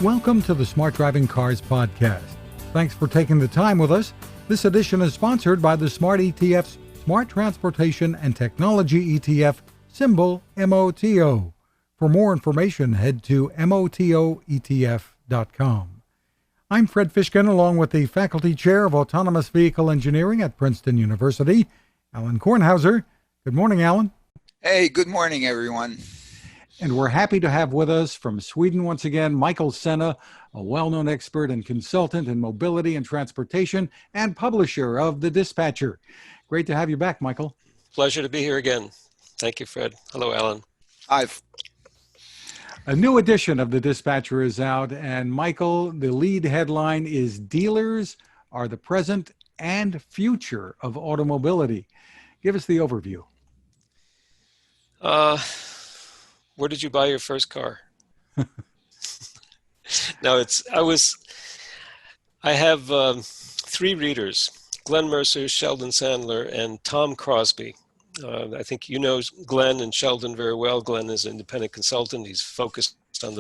Welcome to the Smart Driving Cars podcast. Thanks for taking the time with us. This edition is sponsored by the Smart ETF's Smart Transportation and Technology ETF, symbol MOTO. For more information, head to motoetf.com. I'm Fred Fishkin, along with the Faculty Chair of Autonomous Vehicle Engineering at Princeton University, Alain Kornhauser. Good morning, Alan. Hey, good morning, everyone. And we're happy to have with us from Sweden once again, Michael Sena, a well-known expert and consultant in mobility and transportation and publisher of The Dispatcher. Great to have you back, Michael. Pleasure to be here again. Thank you, Fred. Hello, Alan. Hi. A new edition of The Dispatcher is out, and Michael, the lead headline is "Dealers are the present and future of automobility." Give us the overview. Where did you buy your first car? No, I have three readers: Glenn Mercer, Sheldon Sandler, and Tom Crosby. I think you know Glenn and Sheldon very well. Glenn is an independent consultant. He's focused on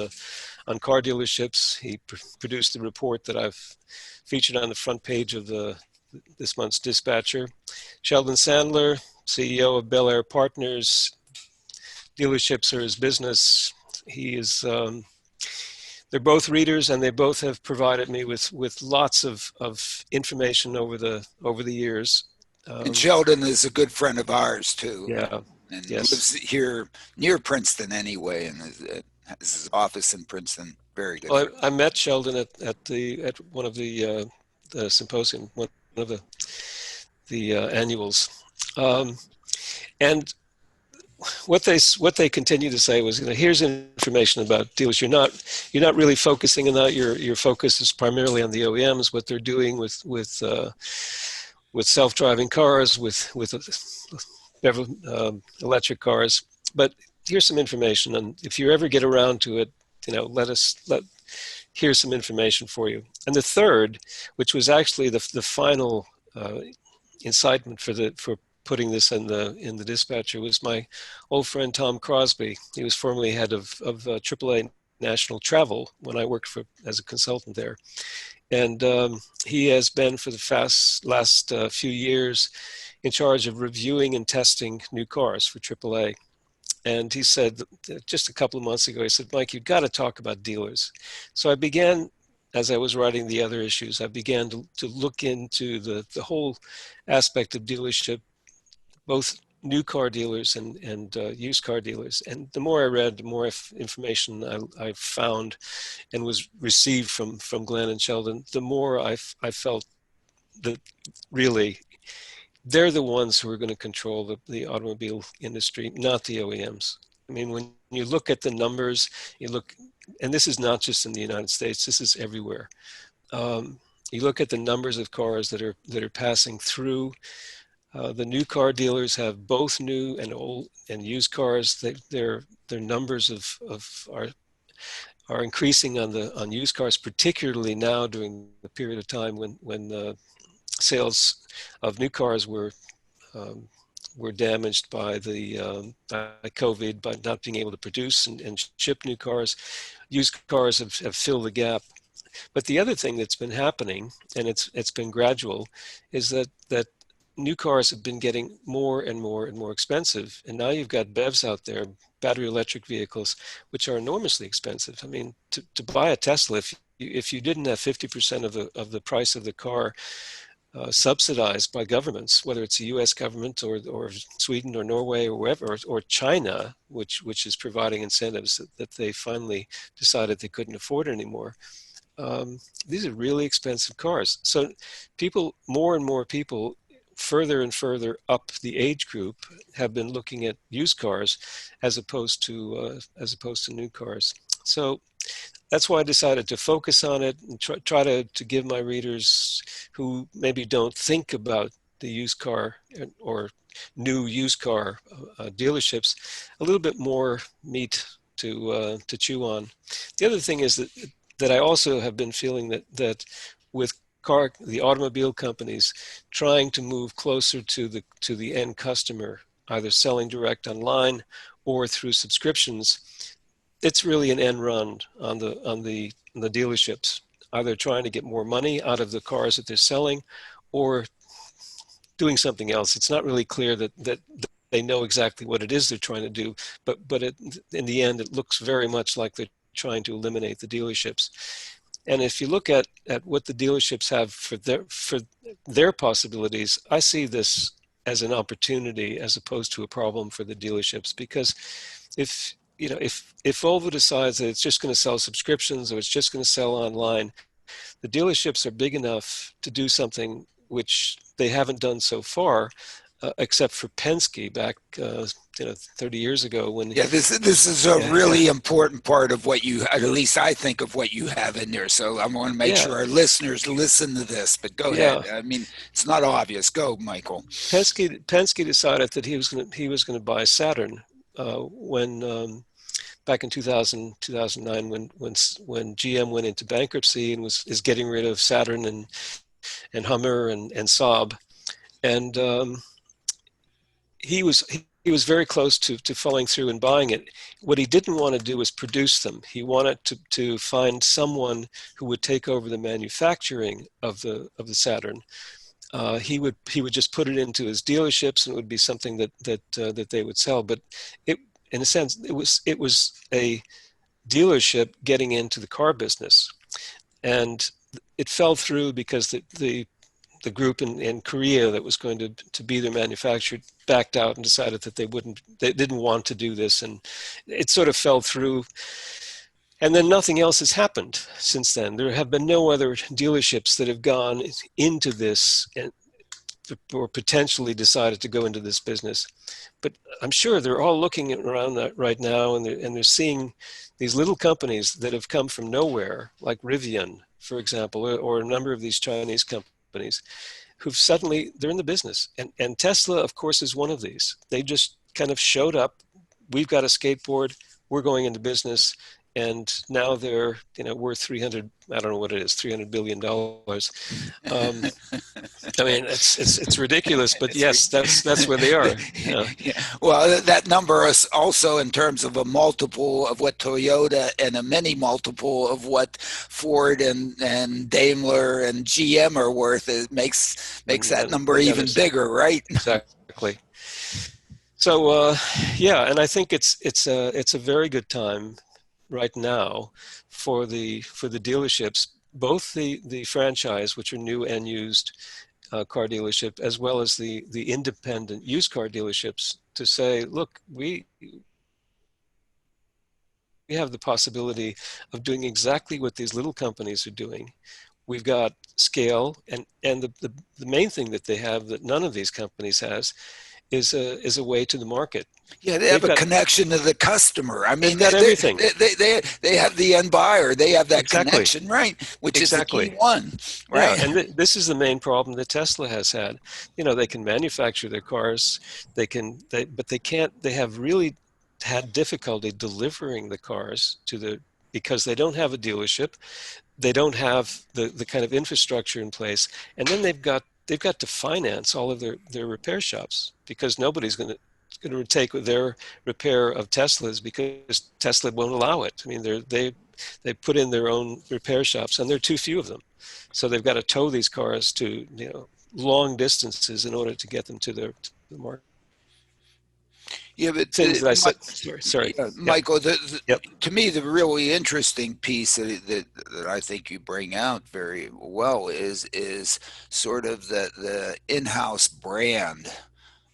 car dealerships. He produced the report that I've featured on the front page of this month's Dispatcher. Sheldon Sandler, CEO of Bel Air Partners. Dealerships are his business. They're both readers, and they both have provided me with lots of information over the years. And Sheldon is a good friend of ours too. Yeah, and yes. Lives here near Princeton anyway, and has his office in Princeton. Very good. Well, I met Sheldon at one of the symposium, one of the annuals, and what they continue to say was, here's information about dealers. You're not really focusing on that. Your focus is primarily on the OEMs, what they're doing with self-driving cars, with electric cars. But here's some information, and if you ever get around to it, here's some information for you. And the third, which was actually the final incitement for putting this in the Dispatcher, was my old friend Tom Crosby. He was formerly head of AAA National Travel when I worked as a consultant there. And he has been for the last few years in charge of reviewing and testing new cars for AAA. And he said just a couple of months ago, he said, "Mike, you've got to talk about dealers." So I began, as I was writing the other issues, I began to look into the whole aspect of dealership, both new car dealers and used car dealers. And the more I read, the more information I found and was received from Glenn and Sheldon, the more I felt that really they're the ones who are going to control the automobile industry, not the OEMs. I mean, when you look at the numbers, and this is not just in the United States, this is everywhere. You look at the numbers of cars that are passing through. The new car dealers have both new and old and used cars. Their numbers are increasing on used cars, particularly now during the period of time when sales of new cars were damaged by by COVID, by not being able to produce and ship new cars. Used cars have filled the gap. But the other thing that's been happening, and it's been gradual, is that new cars have been getting more and more and more expensive. And now you've got BEVs out there, battery electric vehicles, which are enormously expensive. I mean, to buy a Tesla, if you didn't have 50% of the price of the car subsidized by governments, whether it's the US government or Sweden or Norway or wherever, or China, which is providing incentives that they finally decided they couldn't afford anymore. These are really expensive cars. So more and more people further and further up the age group have been looking at used cars as opposed to new cars. So that's why I decided to focus on it and try to give my readers who maybe don't think about the used car or new used car dealerships a little bit more meat to chew on. The other thing is that I also have been feeling that with the automobile companies trying to move closer to the end customer, either selling direct online or through subscriptions, it's really an end run on the dealerships, either trying to get more money out of the cars that they're selling, or doing something else. It's not really clear that they know exactly what it is they're trying to do, but in the end, it looks very much like they're trying to eliminate the dealerships. And if you look at what the dealerships have for their possibilities, I see this as an opportunity as opposed to a problem for the dealerships. Because if Volvo decides that it's just going to sell subscriptions or it's just going to sell online, the dealerships are big enough to do something which they haven't done so far, except for Penske back 30 years ago when this is a really important part of what you, at least I think, of what you have in there. So I want to make sure our listeners listen to this. But go ahead. I mean, it's not obvious. Go, Michael. Penske decided that he was going to buy Saturn when back in 2009 when GM went into bankruptcy and is getting rid of Saturn and Hummer and Saab, and he was very close to following through and buying it. What he didn't want to do was produce them. He wanted to find someone who would take over the manufacturing of the Saturn. He would just put it into his dealerships, and it would be something that they would sell. But in a sense, it was a dealership getting into the car business, and it fell through because the group in Korea that was going to be their manufacturer backed out and decided that they didn't want to do this, and it sort of fell through. And then nothing else has happened since then. There have been no other dealerships that have gone into this or potentially decided to go into this business. But I'm sure they're all looking around that right now, and they're seeing these little companies that have come from nowhere, like Rivian, for example, or a number of these Chinese companies, who've suddenly, they're in the business. And Tesla, of course, is one of these. They just kind of showed up. We've got a skateboard. We're going into business. And now they're, worth $300 billion. I mean, it's ridiculous, but yes, that's where they are. Yeah. Well, that number is also in terms of a multiple of what Toyota and a many multiple of what Ford and Daimler and GM are worth. It makes that number even bigger, right? Exactly. So and I think it's a very good time right now for the dealerships, both the franchise, which are new and used car dealership, as well as the independent used car dealerships, to say, look, we have the possibility of doing exactly what these little companies are doing. We've got scale, and the main thing that they have that none of these companies has is a way to the market. Yeah, they have a connection to the customer. I mean, they've got everything. They have the end buyer. They have that Exactly. connection, right? Which is the key one, right? Yeah, and this is the main problem that Tesla has had. They can manufacture their cars, but they can't. They have really had difficulty delivering the cars because they don't have a dealership, they don't have the kind of infrastructure in place, and then they've got to finance all of their repair shops, because nobody's going to take their repair of Teslas, because Tesla won't allow it. I mean, they put in their own repair shops, and there are too few of them, so they've got to tow these cars to long distances in order to get them to the market. Yeah, but sorry. Michael, to me, the really interesting piece that I think you bring out very well is sort of the in-house brand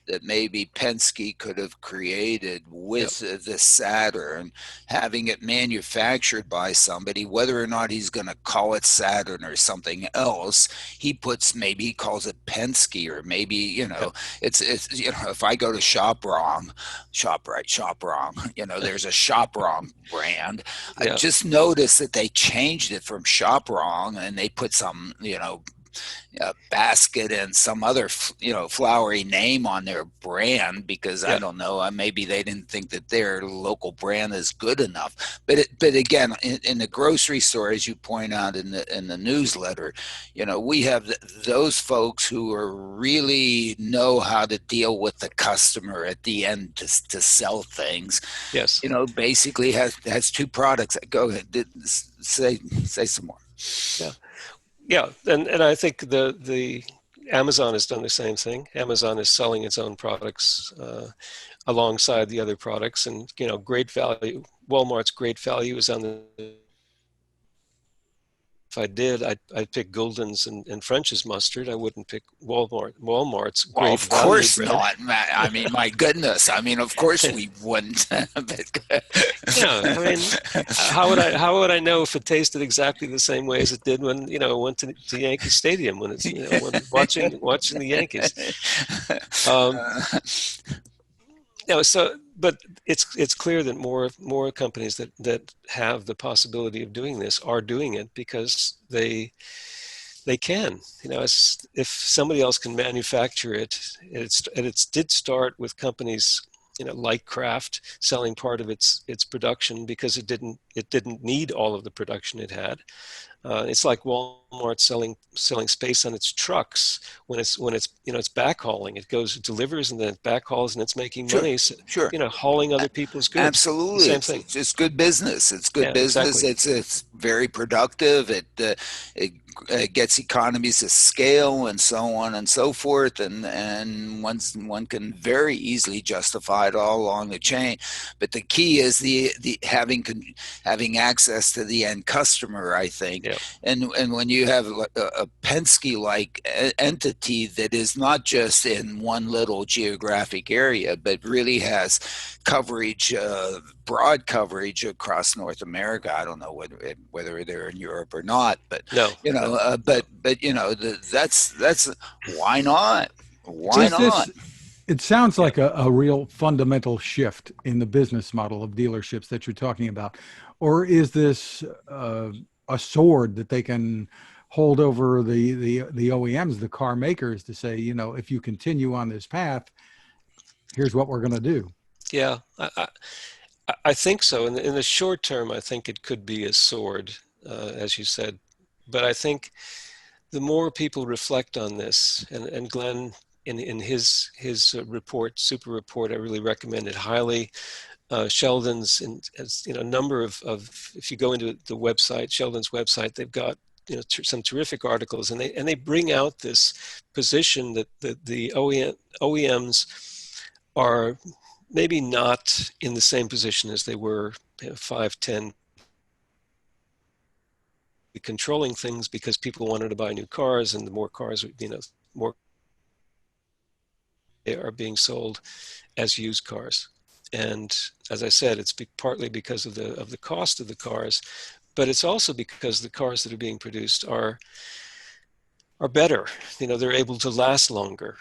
that maybe Penske could have created with the Saturn, having it manufactured by somebody, whether or not he's going to call it Saturn or something else. He calls it Penske, or maybe, it's if I go to Shop Wrong, there's a Shop Wrong brand. I just noticed that they changed it from Shop Wrong, and they put some, basket and some other flowery name on their brand, because I Yeah. don't know, maybe they didn't think that their local brand is good enough. But again, in the grocery store, as you point out in the newsletter, we have those folks who are really know how to deal with the customer at the end to sell things. Yes. Basically has two products. Go ahead, say some more. Yeah. Yeah. And I think the Amazon has done the same thing. Amazon is selling its own products alongside the other products, and great value. Walmart's great value is on the. If I did, I'd pick Gulden's and French's mustard. I wouldn't pick Walmart's Well, great of value course brand. not, Matt. I mean, my goodness. I mean, of course we wouldn't. Yeah, I mean, how would I know if it tasted exactly the same way as it did when went to Yankee Stadium when it's when watching the Yankees. Um, but it's clear that more companies that have the possibility of doing this are doing it because they can. If somebody else can manufacture it, it did start with companies like Kraft selling part of its production because it didn't need all of the production it had. It's like Walmart selling space on its trucks when it's it's backhauling. It delivers and then it backhauls and it's making Sure, money. So, sure. hauling other people's goods. The Absolutely, same it's thing. it's just good business. It's good Yeah, business. exactly. It's very productive. It gets economies of scale and so on and so forth, and one can very easily justify it all along the chain. But the key is the having access to the end customer, I think. Yeah. And when you have a Penske like entity that is not just in one little geographic area, but really has coverage, broad coverage across North America. I don't know whether they're in Europe or not, but No. that's why not? Why Is not? this, it sounds Yeah. like a real fundamental shift in the business model of dealerships that you're talking about. Or is this a sword that they can hold over the OEMs, the car makers, to say, if you continue on this path, here's what we're going to do? Yeah. I think so. In the short term, I think it could be a sword, as you said. But I think the more people reflect on this, and Glenn, in his report, super report, I really recommend it highly. Sheldon's, as a number of if you go into the website, Sheldon's website, they've got some terrific articles, and they bring out this position that the OEMs are maybe not in the same position as they were 5, 10, controlling things because people wanted to buy new cars, and the more cars, more they are being sold as used cars. And as I said, it's partly because of the cost of the cars, but it's also because the cars that are being produced are better. They're able to last longer.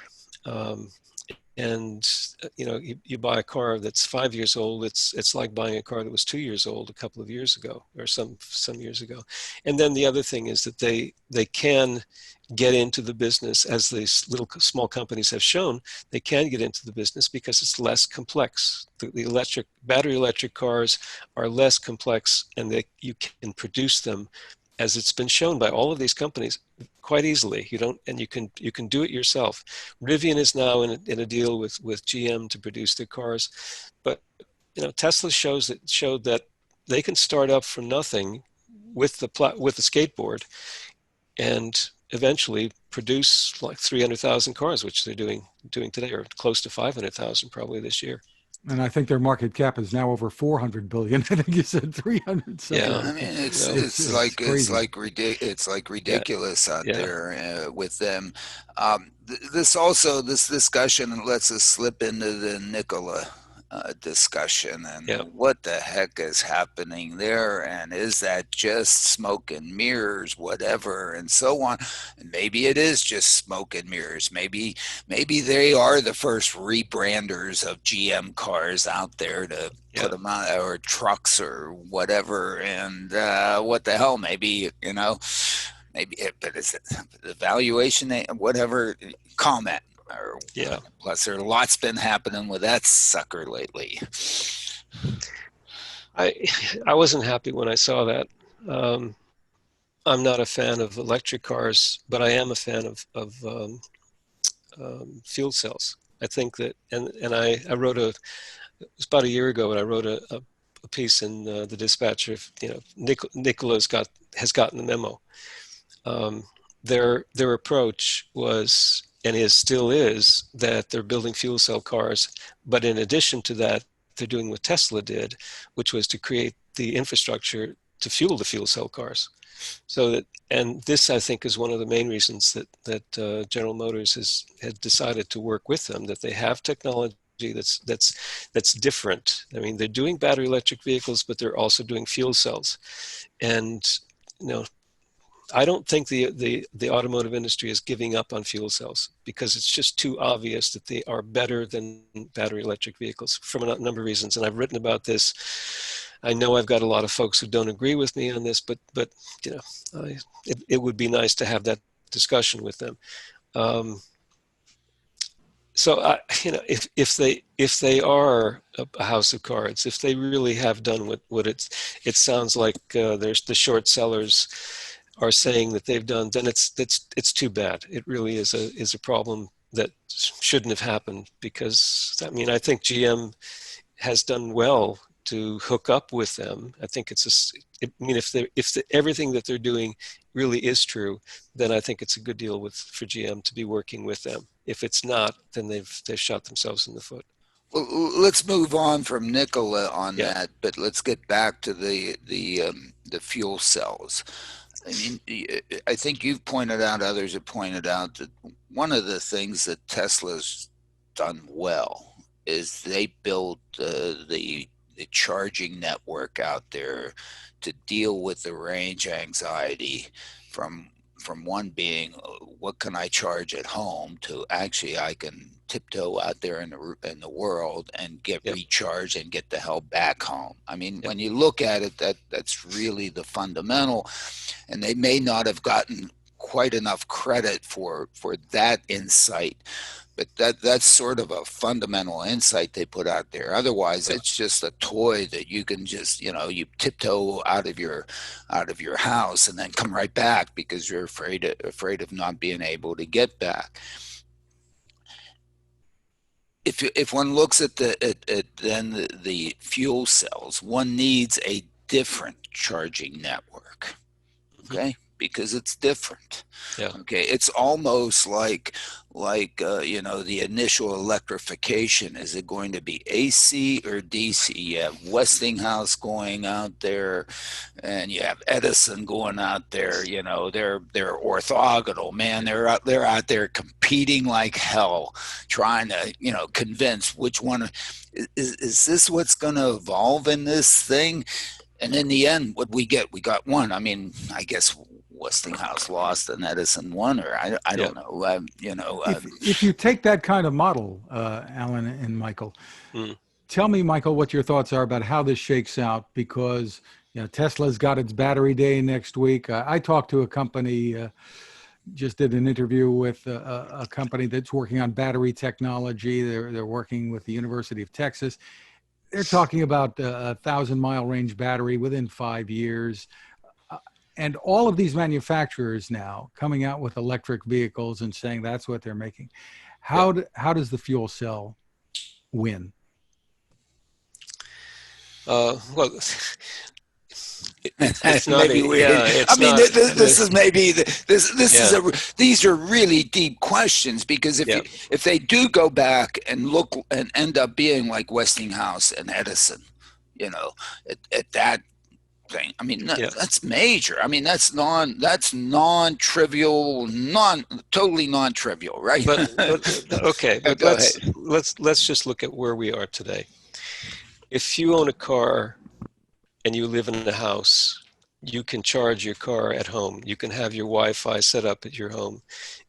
And you buy a car that's 5 years old, it's like buying a car that was 2 years old a couple of years ago, or some years ago. And then the other thing is that they can get into the business, as these little small companies have shown. They can get into the business because it's less complex. The battery electric cars are less complex, and you can produce them, as it's been shown by all of these companies, quite easily. You can do it yourself. Rivian is now in a deal with GM to produce their cars, but Tesla showed that they can start up from nothing with the skateboard, and eventually produce like 300,000 cars, which they're doing today, or close to 500,000 probably this year. And I think their market cap is now over 400 billion. I think you said 300 something. Yeah. I mean, Crazy. it's like Yeah. ridiculous out Yeah. there with them. This discussion lets us slip into the Nikola discussion, and Yeah. what the heck is happening there, and is that just smoke and mirrors, whatever, and so on. And maybe it is just smoke and mirrors. Maybe they are the first rebranders of GM cars out there to put them out, or trucks or whatever. And what the hell? Maybe maybe, but is it the valuation, whatever, comment. Or, Yeah. plus, there are lots been happening with that sucker lately. I wasn't happy when I saw that. I'm not a fan of electric cars, but I am a fan of fuel cells. I think that, and I wrote it was about a year ago, and I wrote a piece in the Dispatcher. Nicola's has gotten the memo. Their approach was, and still is, that they're building fuel cell cars, but in addition to that, they're doing what Tesla did, which was to create the infrastructure to fuel the fuel cell cars. So that, and this, I think, is one of the main reasons that General Motors had decided to work with them, that they have technology that's different. I mean, they're doing battery electric vehicles, but they're also doing fuel cells. And you know, I don't think the automotive industry is giving up on fuel cells, because it's just too obvious that they are better than battery electric vehicles from a number of reasons. And I've written about this. I know I've got a lot of folks who don't agree with me on this, but it would be nice to have that discussion with them. So if they are a house of cards, if they really have done what it sounds like there's the short sellers are saying that they've done, then it's too bad. It really is a problem that shouldn't have happened, because I mean, I think GM has done well to hook up with them. I think if everything that they're doing really is true, then I think it's a good deal for GM to be working with them. If it's not, then they've shot themselves in the foot. Well, let's move on from Nikola on Yeah. that, but let's get back to the fuel cells. I mean, I think you've pointed out, others have pointed out, that one of the things that Tesla's done well is they built the charging network out there to deal with the range anxiety from one being, what can I charge at home, to actually I can tiptoe out there in the world and get Yep. recharged and get the hell back home. I mean, Yep. when you look at it, that's really the fundamental, and they may not have gotten quite enough credit for that insight, but that's sort of a fundamental insight they put out there. Otherwise, it's just a toy that you can just, you tiptoe out of your house and then come right back because you're afraid of not being able to get back. If one looks at the fuel cells, one needs a different charging network. Okay, because it's different. Yeah. Okay, it's almost like the initial electrification. Is it going to be AC or DC? You have Westinghouse going out there, and you have Edison going out there. They're orthogonal, man. They're out there competing like hell, trying to convince which one is this what's going to evolve in this thing. And in the end, what we got one. I mean, I guess Westinghouse lost and Edison won, or I don't know. If you take that kind of model, Alan and Michael, tell me, Michael, what your thoughts are about how this shakes out, because Tesla's got its battery day next week. I talked to a company, just did an interview with a company that's working on battery technology. They're working with the University of Texas. They're talking about a 1,000-mile range battery within 5 years. And all of these manufacturers now coming out with electric vehicles and saying that's what they're making. How does the fuel cell win? Well, it's not maybe these are really deep questions, because if they do go back and look and end up being like Westinghouse and Edison, at that thing, I mean, that's major. I mean, that's non-trivial, totally non-trivial, right? Okay, but let's just look at where we are today. If you own a car and you live in a house, you can charge your car at home. You can have your Wi-Fi set up at your home.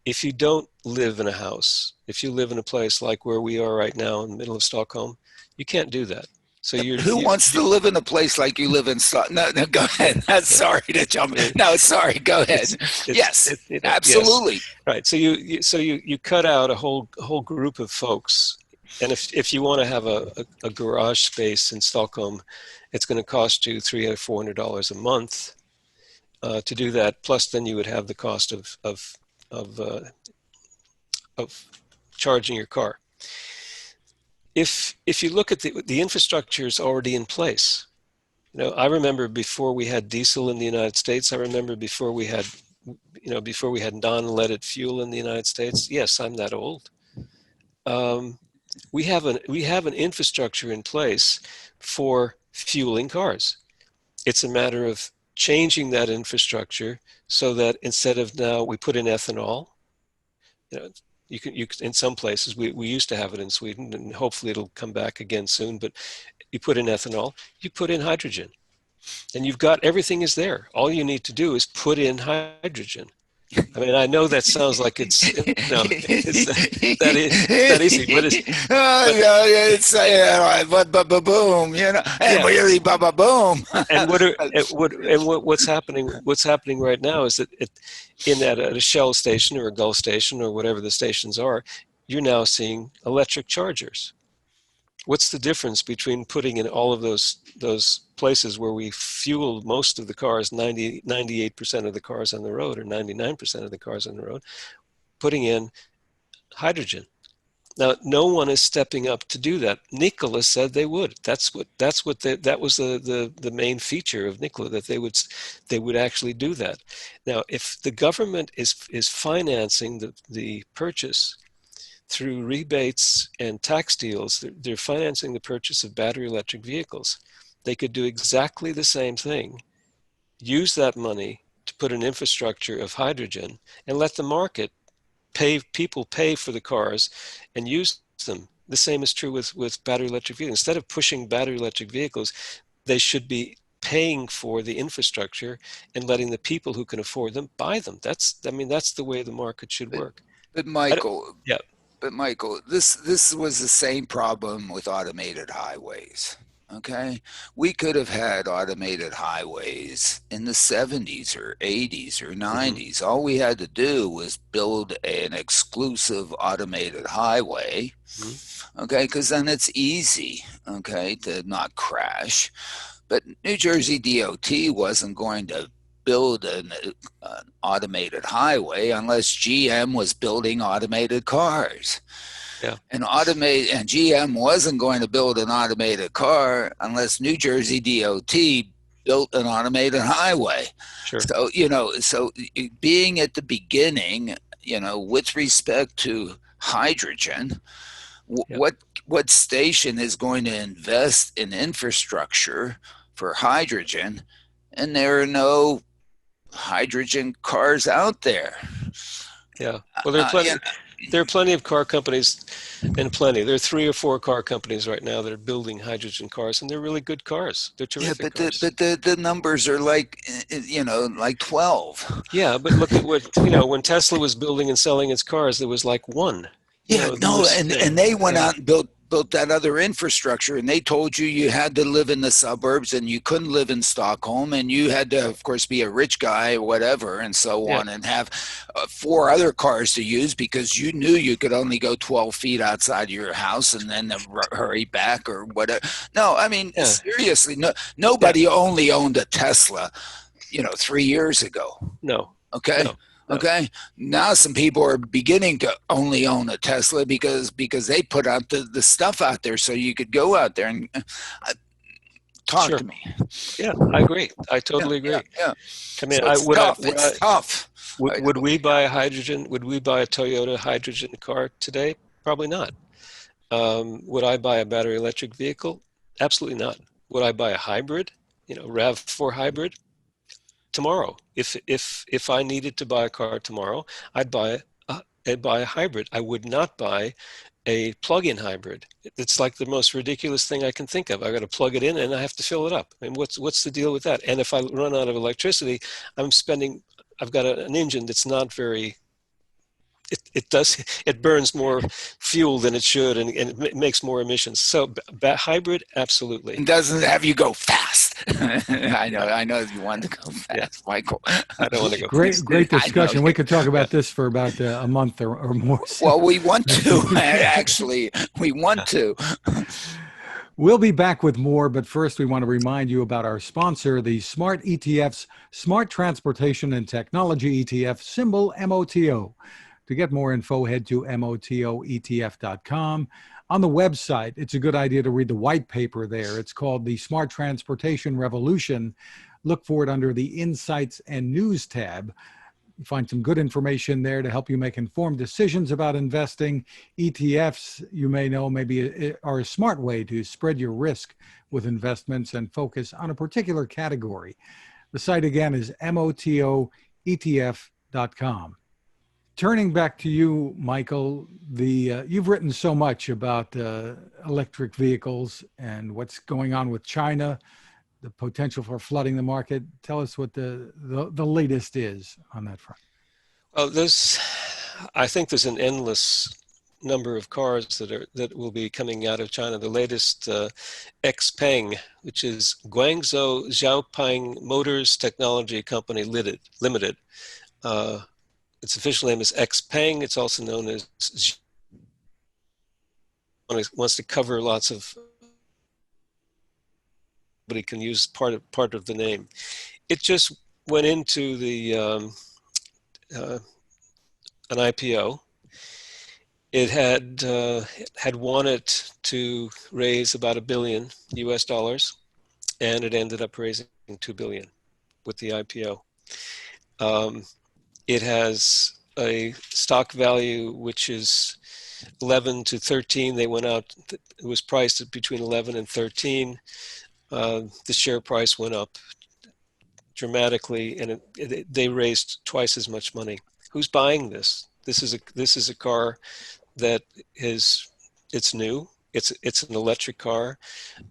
If you don't live in a house, if you live in a place like where we are right now in the middle of Stockholm, you can't do that. So you Who wants to live in a place like you live in? No, no, go ahead. Sorry to jump. No, sorry. Go ahead. Yes, yes, absolutely. right. So you cut out a whole group of folks, and if you want to have a garage space in Stockholm, it's going to cost you $300 or $400 a month to do that. Plus, then you would have the cost of charging your car. If you look at the infrastructure is already in place. I remember before we had diesel in the United States. I remember before we had non-leaded fuel in the United States. Yes, I'm that old. We have an infrastructure in place for fueling cars. It's a matter of changing that infrastructure so that instead of now we put in ethanol. You can in some places we used to have it in Sweden, and hopefully it'll come back again soon. But you put in ethanol, you put in hydrogen, and you've got everything is there. All you need to do is put in hydrogen. I mean, I know that sounds like it's that easy, but boom, and really boom. And what's happening right now is that at a Shell station or a Gulf station or whatever the stations are, you're now seeing electric chargers. What's the difference between putting in all of those places where we fuel most of the cars, 98% of the cars on the road, or 99% of the cars on the road, putting in hydrogen? Now, no one is stepping up to do that. Nikola said they would. That was the main feature of Nikola, that they would actually do that. Now, if the government is financing the purchase through rebates and tax deals, they're financing the purchase of battery electric vehicles. They could do exactly the same thing, use that money to put an infrastructure of hydrogen, and let the market pay for the cars and use them. The same is true with battery electric vehicles. Instead of pushing battery electric vehicles, they should be paying for the infrastructure and letting the people who can afford them buy them. That's the way the market should work. But Michael, this was the same problem with automated highways. Okay, we could have had automated highways in the 70s or 80s or 90s. Mm-hmm. All we had to do was build an exclusive automated highway. Mm-hmm. Okay, because then it's easy, okay, to not crash. But New Jersey DOT wasn't going to build an automated highway unless GM was building automated cars. Yeah. And GM wasn't going to build an automated car unless New Jersey DOT built an automated highway. Sure. So being at the beginning, with respect to hydrogen, what station is going to invest in infrastructure for hydrogen? And there are no hydrogen cars out there. Yeah. Well, there are plenty of car companies, and there are 3 or 4 car companies right now that are building hydrogen cars, and they're really good cars. They're terrific cars. But the numbers are like 12. Yeah, but look at when Tesla was building and selling its cars, there was like 1. And they went out and built that other infrastructure, and they told you had to live in the suburbs and you couldn't live in Stockholm, and you had to, of course, be a rich guy or whatever and so on, and have 4 other cars to use because you knew you could only go 12 feet outside your house and then hurry back or whatever. No, I mean, seriously, nobody only owned a Tesla, 3 years ago. No. Okay. No. Okay. Now some people are beginning to only own a Tesla because they put out the stuff out there so you could go out there and talk to me. Yeah, I agree. I totally agree. Yeah. I mean, so it's tough. Would we buy a hydrogen? Would we buy a Toyota hydrogen car today? Probably not. Would I buy a battery electric vehicle? Absolutely not. Would I buy a hybrid? RAV4 hybrid? Tomorrow, if I needed to buy a car tomorrow, I'd buy a hybrid. I would not buy a plug-in hybrid. It's like the most ridiculous thing I can think of. I got to plug it in and I have to fill it up. I mean, what's the deal with that? And if I run out of electricity, I've got an engine that's not very it burns more fuel than it should, and it makes more emissions. So hybrid, absolutely. It doesn't have you go fast. I know you want to go fast, Yeah. Michael. I don't want to go fast. Great discussion. We could talk about Yeah. this for about a month or more. So. Well, we want to, actually. We want to. We'll be back with more, but first we want to remind you about our sponsor, the Smart ETF's Smart Transportation and Technology ETF, symbol MOTO. To get more info, head to motoetf.com. On the website, it's a good idea to read the white paper there. It's called the Smart Transportation Revolution. Look for it under the Insights and News tab. You find some good information there to help you make informed decisions about investing. ETFs, you may know, maybe are a smart way to spread your risk with investments and focus on a particular category. The site again is motoetf.com. Turning back to you, Michael, you've written so much about electric vehicles and what's going on with China, the potential for flooding the market. Tell us what the latest is on that front. Well, I think there's an endless number of cars that will be coming out of China. The latest XPeng, which is Guangzhou Xiaopeng Motors Technology Company Limited. Its official name is XPeng. It's also known as wants to cover lots of, but he can use part of the name. It just went into the an IPO. It had wanted to raise about $1 billion US, and it ended up raising $2 billion with the IPO. It has a stock value which is 11 to 13. They went out. It was priced at between 11 and 13. The share price went up dramatically, and they raised twice as much money. Who's buying this? This is a car that it's new. It's an electric car.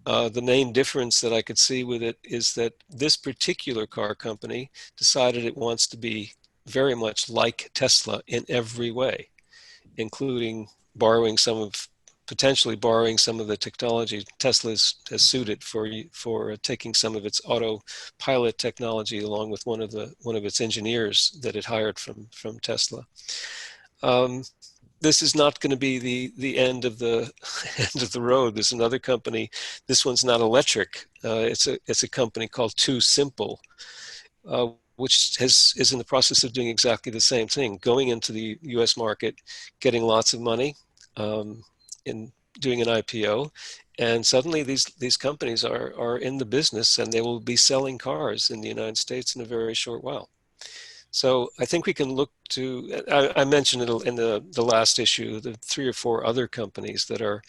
The main difference that I could see with it is that this particular car company decided it wants to be very much like Tesla in every way, including potentially borrowing some of the technology Tesla has suited for taking some of its autopilot technology along with one of its engineers that it hired from Tesla. This is not going to be the end of the end of the road. There's another company. This one's not electric. It's a company called Too Simple, which is in the process of doing exactly the same thing, going into the U.S. market, getting lots of money, in doing an IPO, and suddenly these companies are in the business, and they will be selling cars in the United States in a very short while. So I think we can look to, I mentioned it in the last issue, the 3 or 4 other companies that are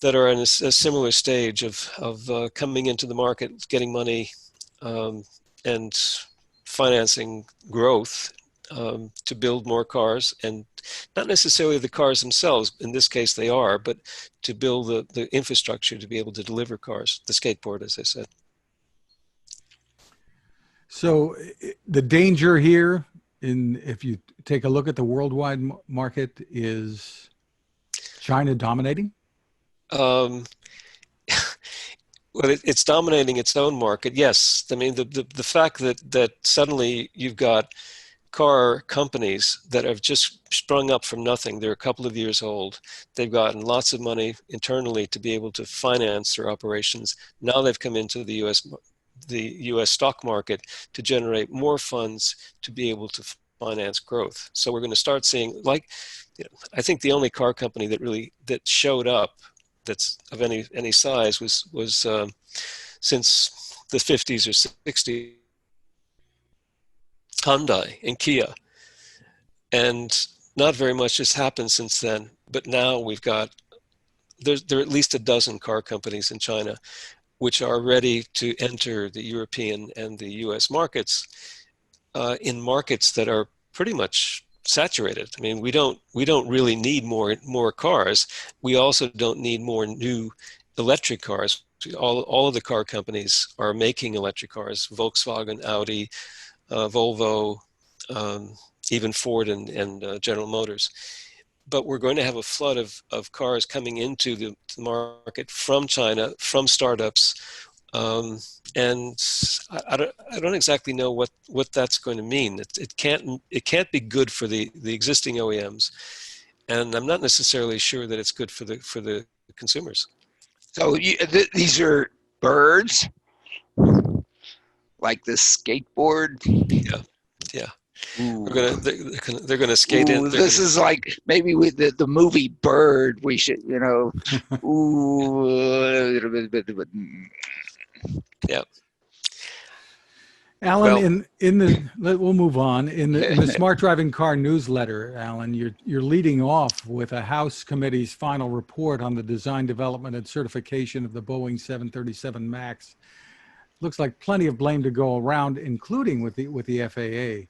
in a similar stage of coming into the market, getting money, and financing growth to build more cars, and not necessarily the cars themselves, in this case they are, but to build the infrastructure to be able to deliver cars, the skateboard, as I said. So the danger here, if you take a look at the worldwide market, is China dominating? Well, it's dominating its own market, yes. I mean, the fact that suddenly you've got car companies that have just sprung up from nothing. They're a couple of years old. They've gotten lots of money internally to be able to finance their operations. Now they've come into the U.S. stock market to generate more funds to be able to finance growth. So we're going to start seeing, I think the only car company that showed up that's of any size was since the 50s or 60s, Hyundai and Kia, and not very much has happened since then. But now there are at least a dozen car companies in China which are ready to enter the European and the U.S. markets, in markets that are pretty much saturated. I mean, we don't really need more cars. We also don't need more new electric cars. All of the car companies are making electric cars: Volkswagen, Audi, Volvo, even Ford and General Motors. But we're going to have a flood of cars coming into the market from China, from startups. And I don't exactly know what that's going to mean. It can't be good for the existing OEMs, and I'm not necessarily sure that it's good for the consumers. So these are birds, like the skateboard. Yeah, yeah. Ooh. They're gonna skate in. Ooh, this is like maybe with the movie Bird. We should, ooh, Yeah. Alan, Well, we'll move on. In the Smart Driving Car newsletter, Alan, you're leading off with a House committee's final report on the design, development, and certification of the Boeing 737 MAX. Looks like plenty of blame to go around, including with the FAA.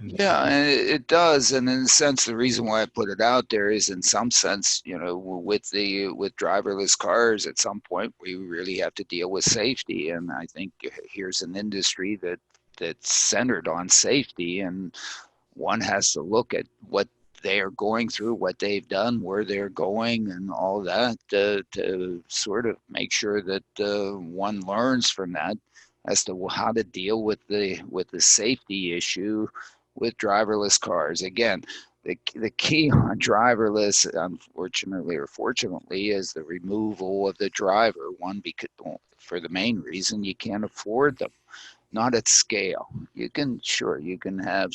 Yeah, and it does, and in a sense, the reason why I put it out there is, in some sense, with driverless cars, at some point we really have to deal with safety, and I think here's an industry that's centered on safety, and one has to look at what they are going through, what they've done, where they're going, and all that to sort of make sure that one learns from that as to how to deal with the safety issue with driverless cars. Again, the key on driverless, unfortunately or fortunately, is the removal of the driver. One, because for the main reason you can't afford them, not at scale. You can have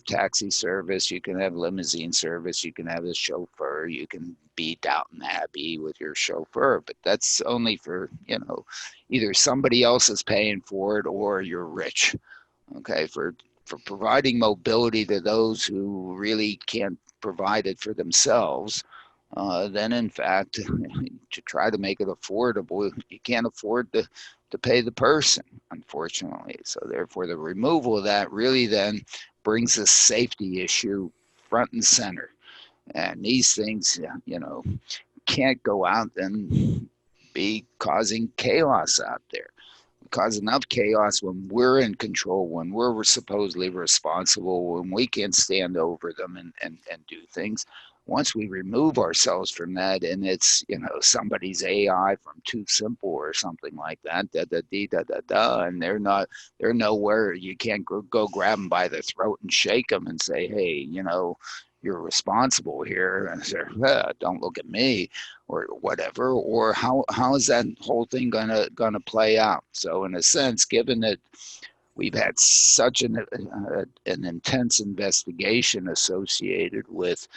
taxi service, you can have limousine service, you can have a chauffeur, you can be Downton Abbey with your chauffeur, but that's only for, either somebody else is paying for it or you're rich. Okay, for providing mobility to those who really can't provide it for themselves, then in fact, to try to make it affordable, you can't afford to pay the person, unfortunately. So therefore, the removal of that really then brings a safety issue front and center. And these things, can't go out and be causing chaos out there. Cause enough chaos when we're in control, when we're supposedly responsible, when we can stand over them and do things. Once we remove ourselves from that, and it's somebody's AI from Too Simple or something like that, and they're nowhere. You can't go grab them by the throat and shake them and say, hey, you're responsible here, and say, don't look at me, or whatever. Or how is that whole thing gonna play out? So in a sense, given that we've had such an intense investigation associated with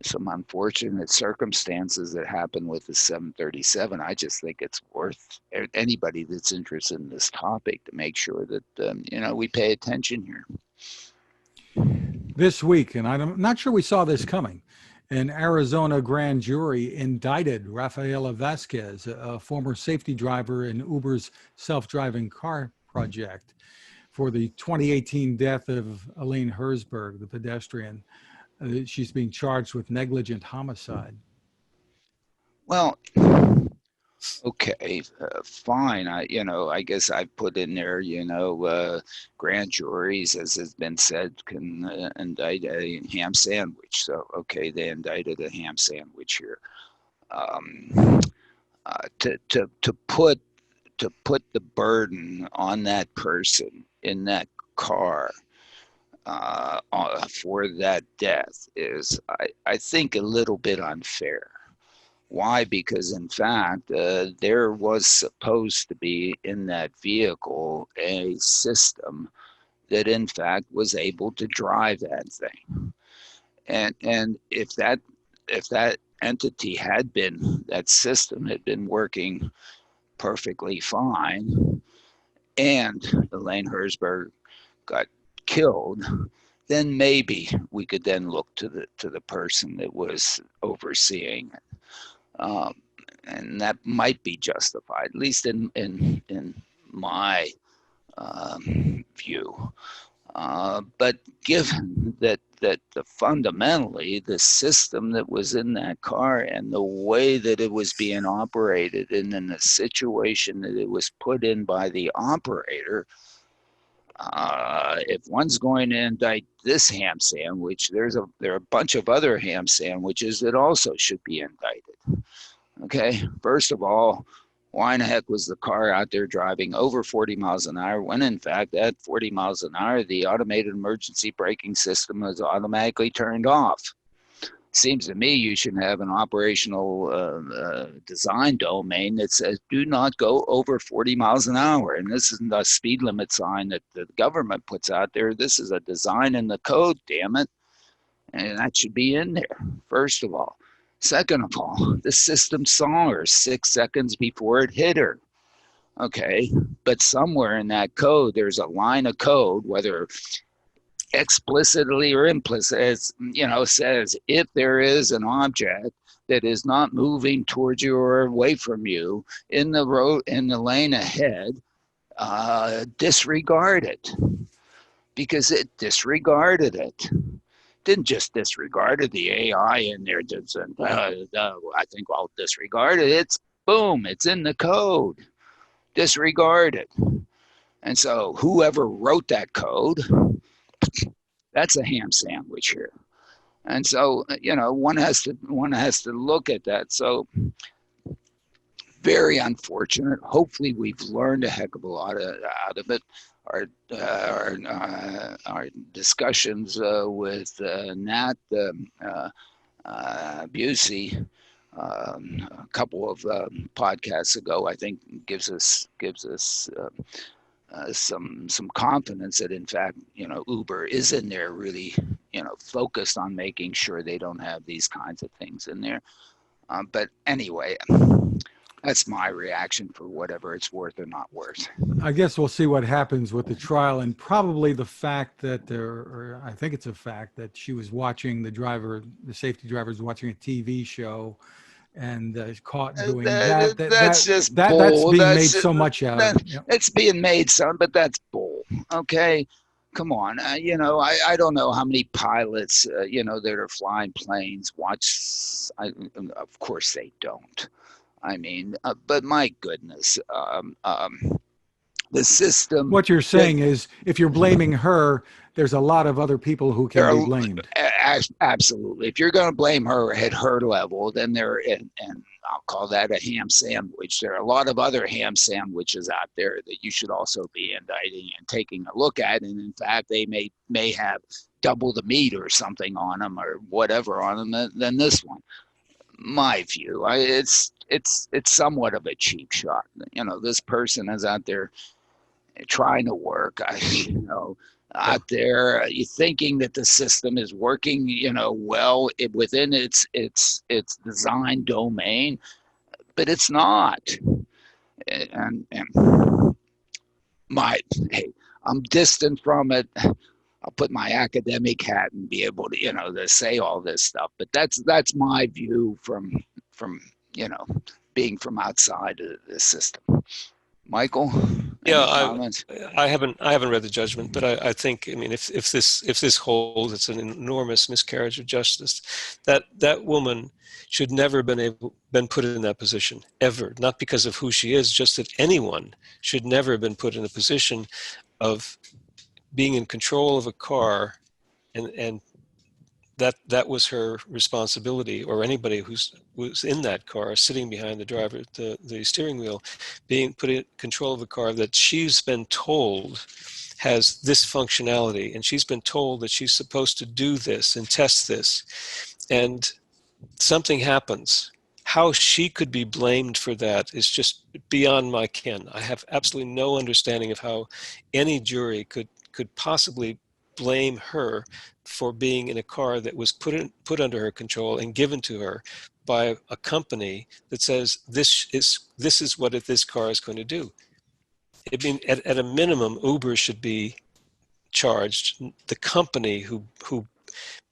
some unfortunate circumstances that happened with the 737, I just think it's worth anybody that's interested in this topic to make sure that we pay attention here. This week, and I'm not sure we saw this coming, an Arizona grand jury indicted Rafaela Vasquez, a former safety driver in Uber's self-driving car project, for the 2018 death of Alain Herzberg, the pedestrian. She's being charged with negligent homicide. Well, okay, fine. I guess I've put in there, grand juries, as has been said, can indict a ham sandwich. So, okay, they indicted a ham sandwich here. To put the burden on that person in that car for that death is, I think, a little bit unfair. Why? Because in fact, there was supposed to be in that vehicle a system that in fact was able to drive that thing. And if that entity that system had been working perfectly fine, and Elaine Herzberg got killed, then maybe we could then look to the person that was overseeing it. And that might be justified, at least in my view. But given that fundamentally the system that was in that car and the way that it was being operated and in the situation that it was put in by the operator, If one's going to indict this ham sandwich, there are a bunch of other ham sandwiches that also should be indicted. Okay, first of all, why in the heck was the car out there driving over 40 miles an hour when in fact at 40 miles an hour the automated emergency braking system was automatically turned off? Seems to me you should have an operational design domain that says do not go over 40 miles an hour. And this isn't a speed limit sign that the government puts out there. This is a design in the code, damn it. And that should be in there, first of all. Second of all, the system saw her 6 seconds before it hit her. Okay, but somewhere in that code, there's a line of code, whether explicitly or implicit, as you know, says if there is an object that is not moving towards you or away from you in the road in the lane ahead, disregard it, because it disregarded it. Didn't just disregard it. The AI in there just said, I think I'll disregard it. It's boom, it's in the code. Disregard it. And so whoever wrote that code, that's a ham sandwich here. And so, you know, one has to look at that. So very unfortunate. Hopefully we've learned a heck of a lot out of it. Our discussions with Nat Busey a couple of podcasts ago, I think gives us some confidence that in fact, you know, Uber is in there really, you know, focused on making sure they don't have these kinds of things in there. But anyway, that's my reaction for whatever it's worth or not worth. I guess we'll see what happens with the trial, and probably the fact that or I think it's a fact that she was watching the safety driver was watching a TV show and caught doing that. That's just bull. That's being made so much out of. It's being made some, but that's bull. Okay, come on. You know, I don't know how many pilots you know that are flying planes watch. Of course they don't. I mean, but my goodness, the system. What you're saying is, if you're blaming her, there's a lot of other people who can be blamed. Absolutely. If you're going to blame her at her level, then and I'll call that a ham sandwich. There are a lot of other ham sandwiches out there that you should also be indicting and taking a look at. And in fact, they may have double the meat or something on them or whatever on them than this one. My view, it's somewhat of a cheap shot. You know, this person is out there trying to work. Out there, you thinking that the system is working, you know, well within its design domain, but it's not. And I'm distant from it. I'll put my academic hat and be able to, you know, to say all this stuff. But that's my view from you know, being from outside of the system. Michael? Yeah, I haven't read the judgment, but I think, I mean, if this holds, it's an enormous miscarriage of justice. That woman should never have been put in that position, ever. Not because of who she is, just that anyone should never have been put in a position of being in control of a car, and that was her responsibility, or anybody who's in that car sitting behind the driver, the steering wheel, being put in control of a car that she's been told has this functionality, and she's been told that she's supposed to do this and test this, and something happens. How she could be blamed for that is just beyond my ken. I have absolutely no understanding of how any jury could possibly blame her for being in a car that was put under her control and given to her by a company that says this is what this car is going to do. I mean, at a minimum, Uber should be charged. The company who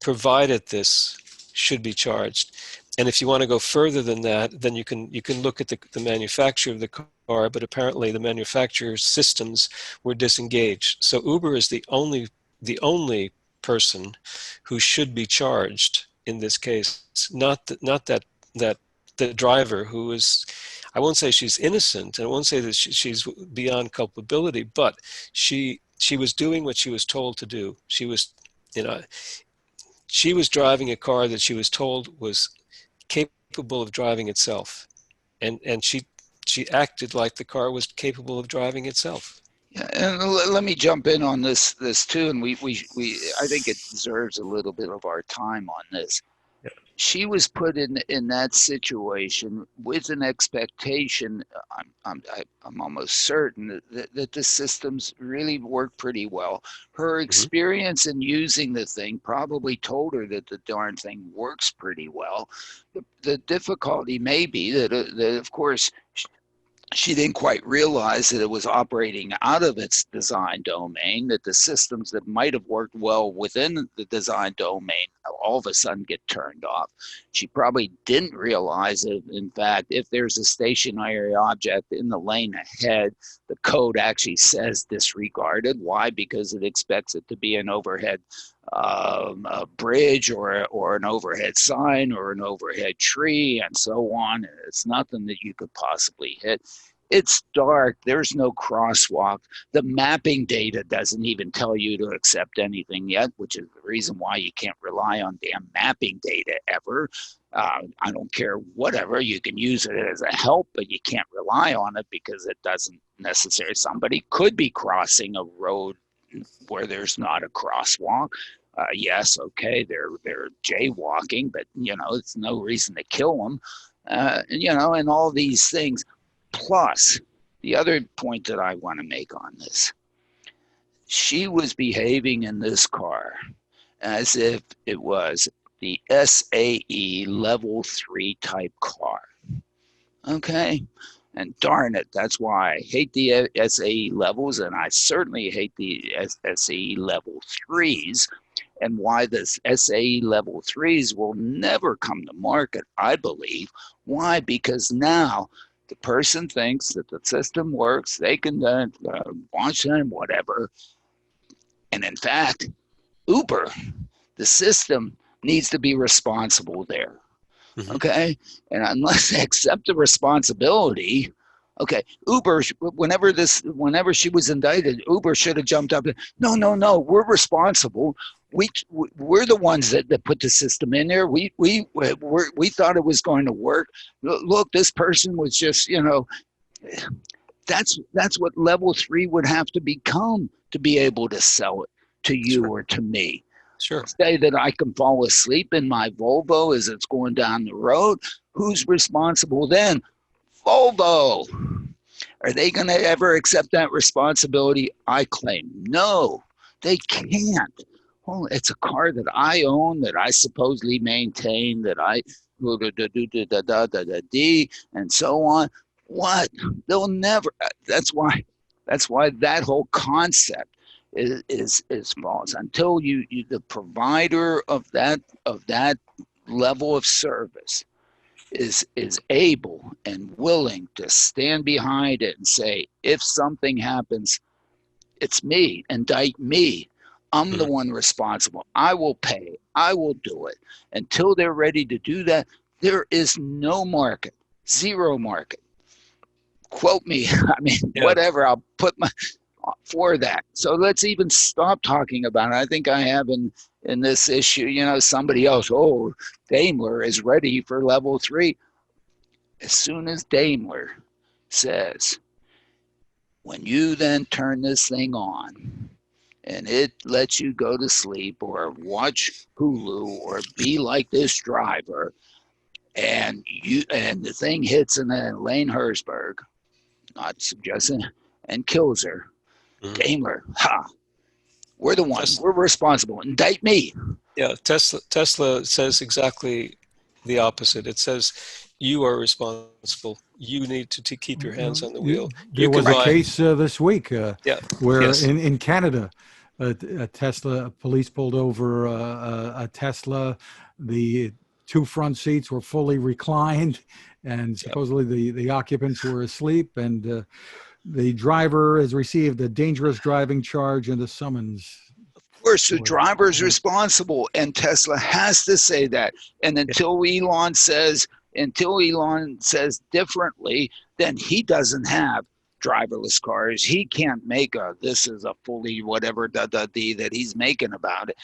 provided this should be charged. And if you want to go further than that, then you can look at the manufacturer of the car, but apparently the manufacturer's systems were disengaged. So Uber is the only person who should be charged in this case, not that the driver who is, I won't say she's innocent, I won't say that she's beyond culpability, but she she was doing what she was told to do. She was, you know, she was driving a car that she was told was capable of driving itself, and she acted like the car was capable of driving itself. Yeah, and let me jump in on this too, and we I think it deserves a little bit of our time on this. Yeah. She was put in that situation with an expectation. I'm almost certain that the systems really work pretty well. Her Mm-hmm. experience in using the thing probably told her that the darn thing works pretty well. The difficulty may be that of course she didn't quite realize that it was operating out of its design domain, that the systems that might have worked well within the design domain all of a sudden get turned off. She probably didn't realize that, in fact, if there's a stationary object in the lane ahead, the code actually says disregarded. Why? Because it expects it to be an overhead a bridge or an overhead sign or an overhead tree and so on. It's nothing that you could possibly hit. It's dark. There's no crosswalk. The mapping data doesn't even tell you to accept anything yet, which is the reason why you can't rely on damn mapping data ever. I don't care, whatever. You can use it as a help, but you can't rely on it because it doesn't necessarily. Somebody could be crossing a road where there's not a crosswalk. Yes, okay, they're jaywalking, but it's no reason to kill them. And all these things. Plus, the other point that I want to make on this, she was behaving in this car as if it was the SAE level 3 type car. Okay? And darn it, that's why I hate the SAE levels, and I certainly hate the SAE level 3s, and why the SAE level 3s will never come to market, I believe. Why? Because now the person thinks that the system works, they can launch them, whatever. And in fact, Uber, the system, needs to be responsible there. Mm-hmm. Okay? And unless they accept the responsibility, okay, Uber, whenever she was indicted, Uber should have jumped up. No, we're responsible. We're the ones that put the system in there. We thought it was going to work. Look, this person was just, that's what level 3 would have to become to be able to sell it to you or to me. Sure. Say that I can fall asleep in my Volvo as it's going down the road. Who's responsible then? Volvo. Are they going to ever accept that responsibility? I claim no, they can't. Well, it's a car that I own, that I supposedly maintain, that I and so on. What? They'll never. That's why that whole concept is false. Until you the provider of that level of service is able and willing to stand behind it and say, if something happens, it's me, indict me. I'm the one responsible. I will pay. I will do it. Until they're ready to do that, there is no market, zero market. Quote me. I mean, whatever. I'll put my for that. So let's even stop talking about it. I think I have in this issue, somebody else, Daimler is ready for level 3. As soon as Daimler says, when you then turn this thing on and it lets you go to sleep or watch Hulu or be like this driver, and the thing hits in Elaine Herzberg, not suggesting, and kills her, Daimler, we're the ones. We're responsible. Indict me. Yeah, Tesla says exactly the opposite. It says you are responsible. You need to keep your hands on the wheel. There was a case this week where in Canada, a Tesla police pulled over a Tesla. The 2 front seats were fully reclined, and supposedly the occupants were asleep, and the driver has received a dangerous driving charge and a summons. Of course, the driver is responsible, and Tesla has to say that. And until Elon says differently, then he doesn't have driverless cars. He can't make this is a fully whatever that he's making about it.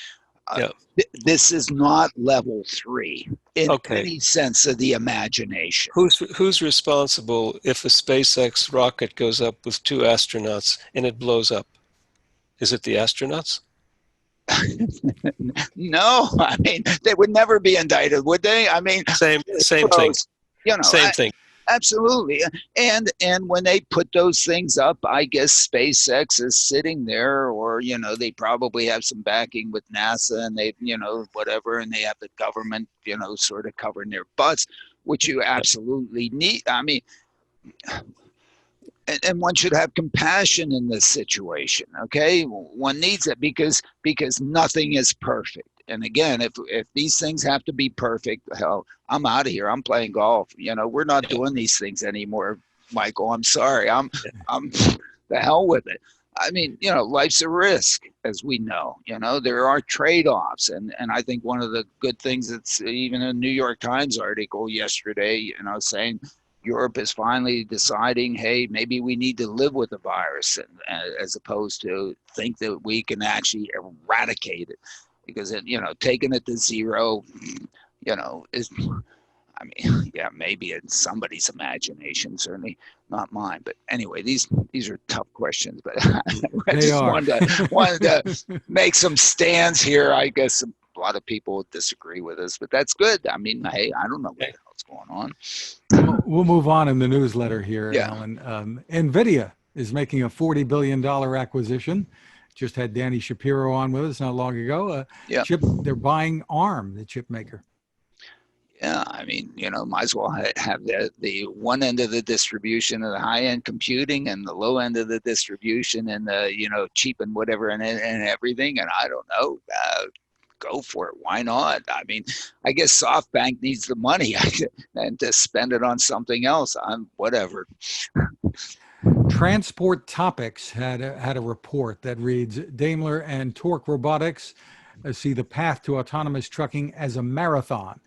Yeah. This is not level 3 in Okay. any sense of the imagination. Who's responsible if a SpaceX rocket goes up with 2 astronauts and it blows up? Is it the astronauts? No, I mean, they would never be indicted, would they? I mean, Same thing. You know, Same thing. Absolutely. And when they put those things up, I guess SpaceX is sitting there, or, you know, they probably have some backing with NASA and they, you know, whatever, and they have the government, you know, sort of covering their butts, which you absolutely need. I mean, and one should have compassion in this situation. Okay, one needs it because nothing is perfect. And again, if these things have to be perfect, hell, I'm out of here. I'm playing golf. You know, we're not doing these things anymore, Michael. I'm sorry. I'm the hell with it. I mean, you know, life's a risk, as we know. You know, there are trade-offs, and I think one of the good things that's even a New York Times article yesterday, you know, saying Europe is finally deciding, hey, maybe we need to live with the virus, as opposed to think that we can actually eradicate it, because it, you know, taking it to zero, you know, is, I mean, yeah, maybe in somebody's imagination, certainly not mine. But anyway, these are tough questions, but I just wanted to make some stands here. I guess a lot of people disagree with us, but that's good. I mean, hey, I don't know what the hell's going on. We'll move on in the newsletter here, Alan. NVIDIA is making a $40 billion acquisition. Just had Danny Shapiro on with us not long ago. They're buying ARM, the chip maker. Yeah, I mean, you know, might as well have the one end of the distribution of the high-end computing and the low end of the distribution and the, you know, cheap and whatever and everything. And I don't know, go for it. Why not? I mean, I guess SoftBank needs the money and to spend it on something else. Whatever. Transport Topics had a report that reads, Daimler and Torque Robotics see the path to autonomous trucking as a marathon.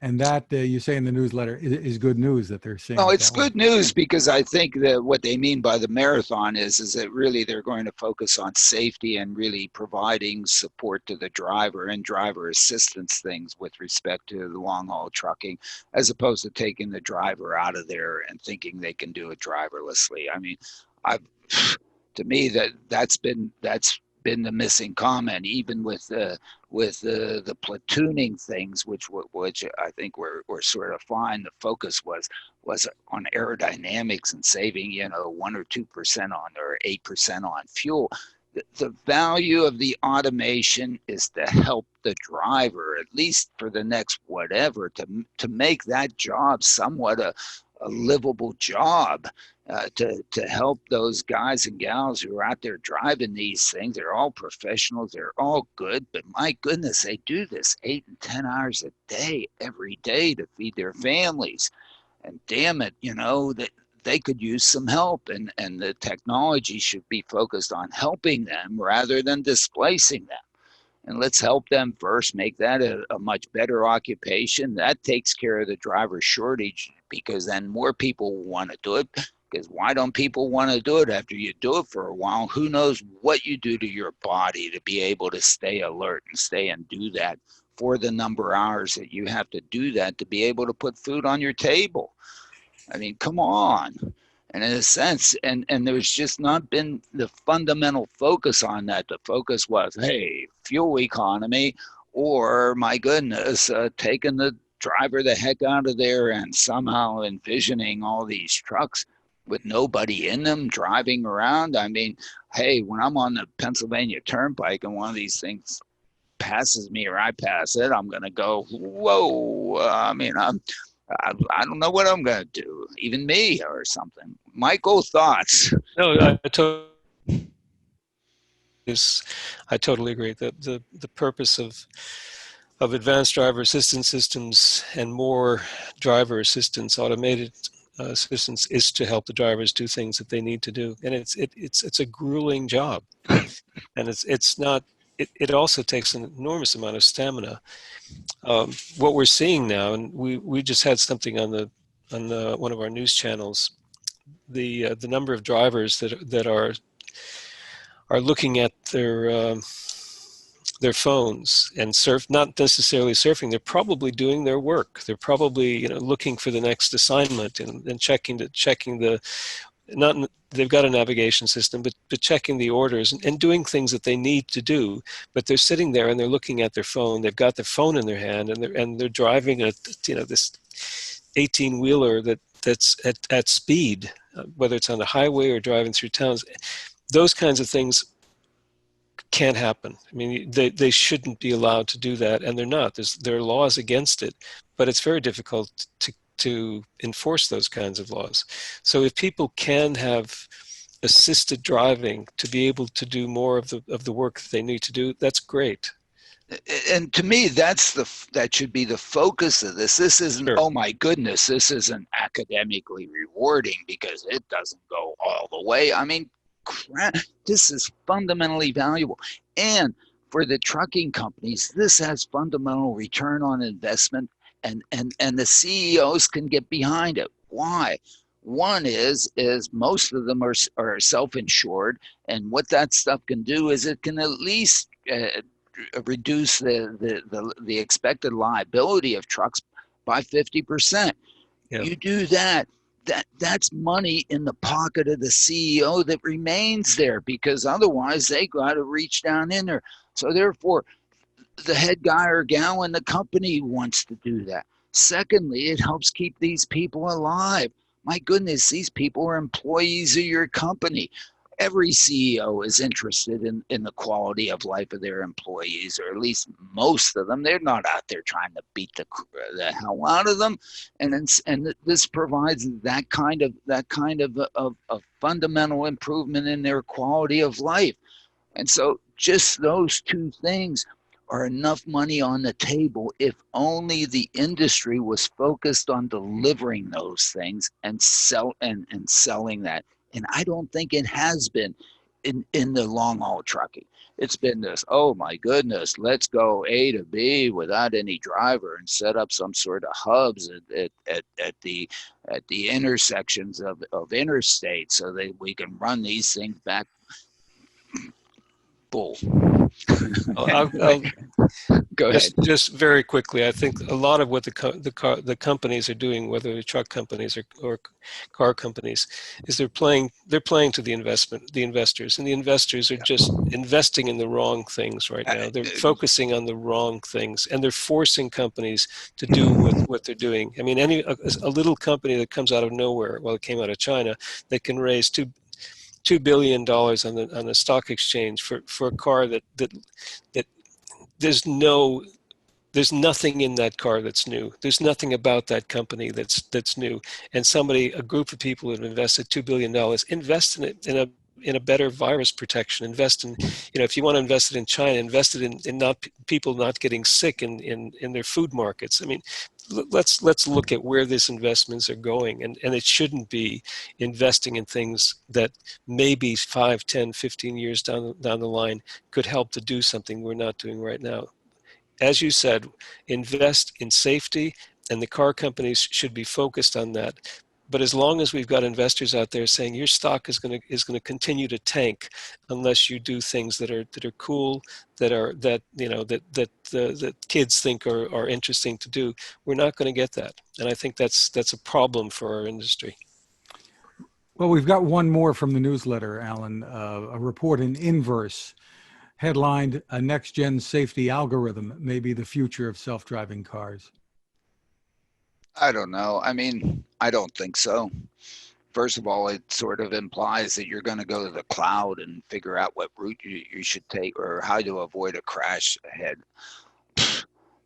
And that, you say in the newsletter, is good news that they're seeing. No, it's good news, because I think that what they mean by the marathon is that really they're going to focus on safety and really providing support to the driver and driver assistance things with respect to the long haul trucking, as opposed to taking the driver out of there and thinking they can do it driverlessly. I mean, to me that's been the missing comment, even with the platooning things, which I think were sort of fine. The focus was on aerodynamics and saving, you know, 1 or 2% on, or 8% on fuel. The value of the automation is to help the driver, at least for the next whatever, to make that job somewhat a livable job, to help those guys and gals who are out there driving these things. They're all professionals. They're all good, but my goodness, they do this 8 and 10 hours a day, every day, to feed their families. And damn it, you know, that they could use some help, and the technology should be focused on helping them rather than displacing them. And let's help them first, make that a much better occupation. That takes care of the driver shortage, because then more people will want to do it. Because why don't people want to do it? After you do it for a while, who knows what you do to your body to be able to stay alert and stay and do that for the number of hours that you have to do that to be able to put food on your table. I mean, come on. And in a sense, and there's just not been the fundamental focus on that. The focus was, hey, fuel economy, or my goodness, taking the driver the heck out of there and somehow envisioning all these trucks with nobody in them driving around. I mean, hey, when I'm on the Pennsylvania Turnpike and one of these things passes me or I pass it, I'm going to go, whoa. I mean, I don't know what I'm going to do, even me or something. Michael, thoughts? No, I totally agree. The purpose of advanced driver assistance systems and more driver assistance, automated assistance, is to help the drivers do things that they need to do. And it's a grueling job, and it's not. It also takes an enormous amount of stamina. What we're seeing now, and we just had something on one of our news channels the number of drivers that are looking at their phones and not necessarily surfing. They're probably doing their work. They're probably looking for the next assignment and checking the not they've got a navigation system, but checking the orders and doing things that they need to do. But they're sitting there and they're looking at their phone. They've got their phone in their hand and they're driving this 18-wheeler that's at speed, whether it's on the highway or driving through towns. Those kinds of things can't happen. I mean, they shouldn't be allowed to do that, and they're not. There are laws against it, but it's very difficult to enforce those kinds of laws. So if people can have assisted driving to be able to do more of the work that they need to do, that's great. And to me, that should be the focus of this. This isn't, Sure. oh my goodness, this isn't academically rewarding because it doesn't go all the way. I mean, crap, this is fundamentally valuable. And for the trucking companies, this has fundamental return on investment, and the CEOs can get behind it. Why? One is most of them are self-insured, and what that stuff can do is it can at least reduce the expected liability of trucks by 50%. Yeah. You do that's money in the pocket of the CEO that remains there, because otherwise they got to reach down in there. So therefore, the head guy or gal in the company wants to do that. Secondly, it helps keep these people alive. My goodness, these people are employees of your company. Every CEO is interested in the quality of life of their employees, or at least most of them. They're not out there trying to beat the hell out of them, and this provides that kind of fundamental improvement in their quality of life. And so just those two things are enough money on the table if only the industry was focused on delivering those things and selling that. And I don't think it has been in the long haul trucking. It's been this, oh my goodness, let's go A to B without any driver and set up some sort of hubs at the intersections of interstates so that we can run these things back. Bull. Go ahead. Just very quickly, I think a lot of what the companies are doing, whether they're truck companies or car companies, is they're playing to the investors, and the investors are just investing in the wrong things right now. They're focusing on the wrong things, and they're forcing companies to do what they're doing. I mean, a little company that comes out of nowhere, well, it came out of China, that can raise $2 billion on the stock exchange for a car that there's nothing in that car that's new. There's nothing about that company that's new. And a group of people have invested $2 billion, invest in it in a better virus protection. Invest in, if you want to invest it in China, invest it in not people not getting sick in their food markets. I mean, let's look at where these investments are going, and it shouldn't be investing in things that maybe 5, 10, 15 years down the line could help to do something we're not doing right now. As you said, invest in safety, and the car companies should be focused on that. But as long as we've got investors out there saying your stock is going to continue to tank unless you do things that are cool, that kids think are interesting to do, we're not going to get that. And I think that's a problem for our industry. Well, we've got one more from the newsletter, Alan, a report in Inverse headlined, "A Next-Gen Safety Algorithm May Be the Future of Self-Driving Cars." I don't know. I mean, I don't think so. First of all, it sort of implies that you're going to go to the cloud and figure out what route you should take or how to avoid a crash ahead.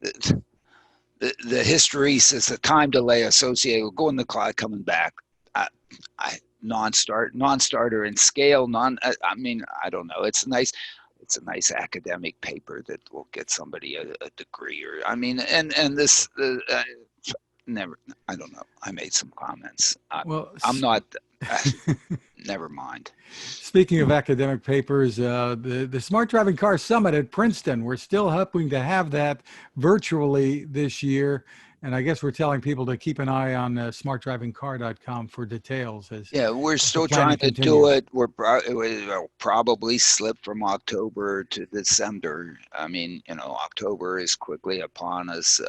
The history says the time delay associated with going to the cloud, coming back, non-starter in scale. I mean, I don't know. It's a nice academic paper that will get somebody a degree, or I mean, and this. Never, I don't know. I made some comments. I'm not, never mind. Speaking of academic papers, the Smart Driving Car Summit at Princeton, we're still hoping to have that virtually this year. And I guess we're telling people to keep an eye on smartdrivingcar.com for details Yeah, we're as the still planning trying to do continues. it. We'll probably slip from October to December. I mean, October is quickly upon us.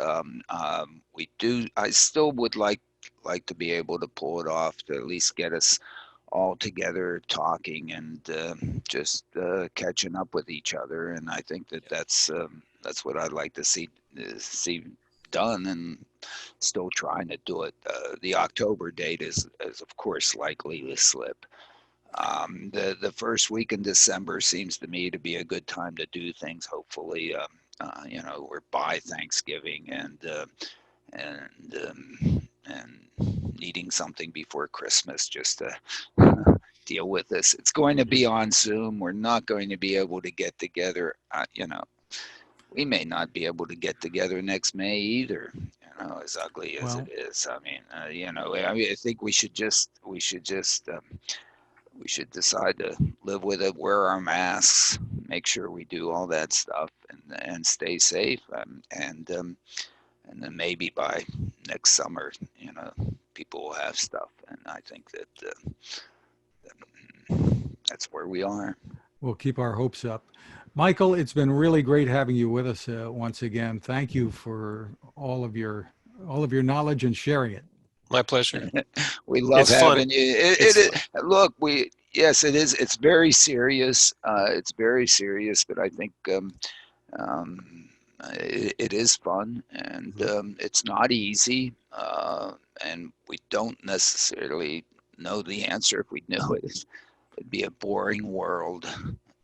I still would like to be able to pull it off, to at least get us all together talking and just catching up with each other. And I think that's what I'd like to see done, and still trying to do it. The October date is of course likely to slip. The first week in December seems to me to be a good time to do things. Hopefully, we're by Thanksgiving and needing something before Christmas just to deal with this. It's going to be on Zoom. We're not going to be able to get together. We may not be able to get together next May either. As ugly as it is. I mean, I think we should decide to live with it, wear our masks, make sure we do all that stuff, and stay safe. And then maybe by next summer, people will have stuff. And I think that's where we are. We'll keep our hopes up. Michael, it's been really great having you with us once again. Thank you for all of your knowledge and sharing it. My pleasure. We love having you. Look, yes, it is. It's very serious. It's very serious, but I think it is fun, and it's not easy. And we don't necessarily know the answer. If we knew it, it'd be a boring world.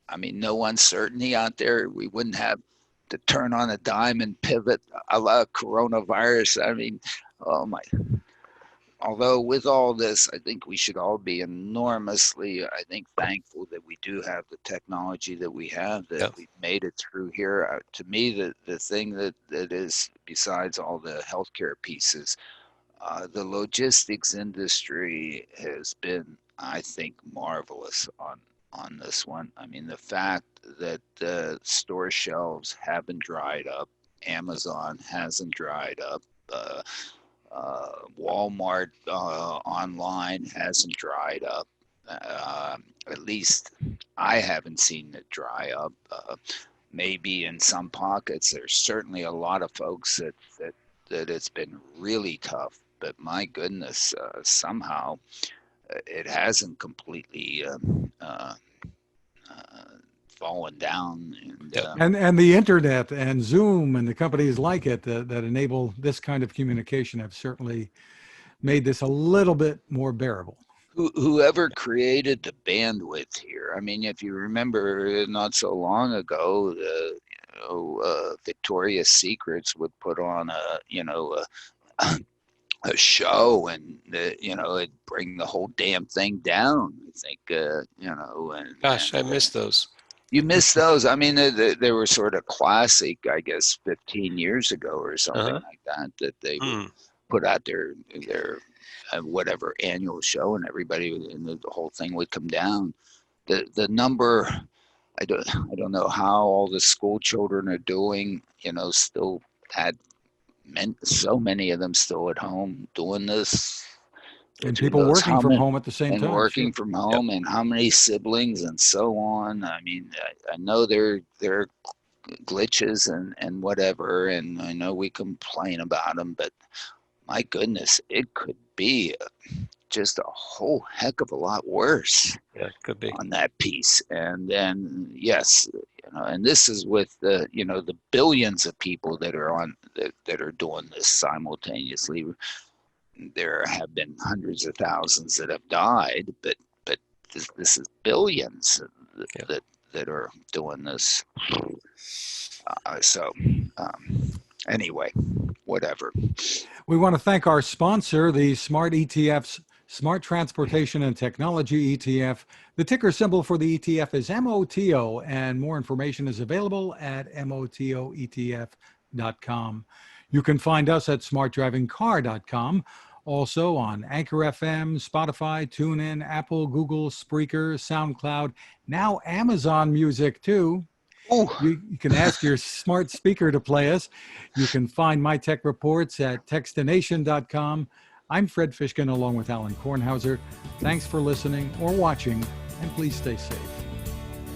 I mean, no uncertainty out there. We wouldn't have to turn on a dime and pivot a la coronavirus. I mean, oh my. Although with all this, I think we should all be enormously, thankful that we do have the technology that we have, that we've made it through here. To me, the thing that is, besides all the healthcare pieces, the logistics industry has been, I think, marvelous on this one. I mean, the fact that the store shelves haven't dried up, Amazon hasn't dried up, Walmart online hasn't dried up. At least I haven't seen it dry up. Maybe in some pockets, there's certainly a lot of folks that it's been really tough. But my goodness, somehow it hasn't completely fallen down. And the internet and Zoom and the companies like it that enable this kind of communication have certainly made this a little bit more bearable. Whoever created the bandwidth here, I mean, if you remember not so long ago, Victoria's Secrets would put on a show, and it'd bring the whole damn thing down. I think, Gosh, I missed those. You missed those. I mean, they were sort of classic, I guess, 15 years ago or something like that they would put out their whatever annual show, and everybody, and the whole thing would come down. The number, I don't know how all the school children are doing. Still had so many of them still at home doing this. And people working from home at the same time. And working from home, and how many siblings and so on. I mean, I know there are glitches and whatever, and I know we complain about them, but my goodness, it could be just a whole heck of a lot worse. Yeah, it could be on that piece. And then, yes, and this is with the billions of people that are doing this simultaneously. There have been hundreds of thousands that have died, but this is billions that are doing this. Anyway, whatever. We want to thank our sponsor, the Smart ETF's Smart Transportation and Technology ETF. The ticker symbol for the ETF is MOTO, and more information is available at motoetf.com. You can find us at smartdrivingcar.com, also on Anchor FM, Spotify, TuneIn, Apple, Google, Spreaker, SoundCloud, now Amazon Music too. Ooh. You can ask your smart speaker to play us. You can find my tech reports at techstination.com. I'm Fred Fishkin along with Alain Kornhauser. Thanks for listening or watching, and please stay safe.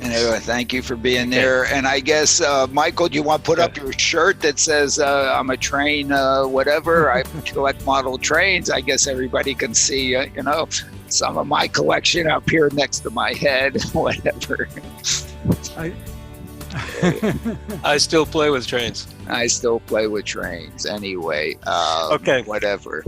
And anyway, thank you for being there. And I guess, Michael, do you want to put up your shirt that says, I'm a train, whatever? I collect model trains. I guess everybody can see, some of my collection up here next to my head, whatever. I still play with trains. I still play with trains anyway. Okay. Whatever.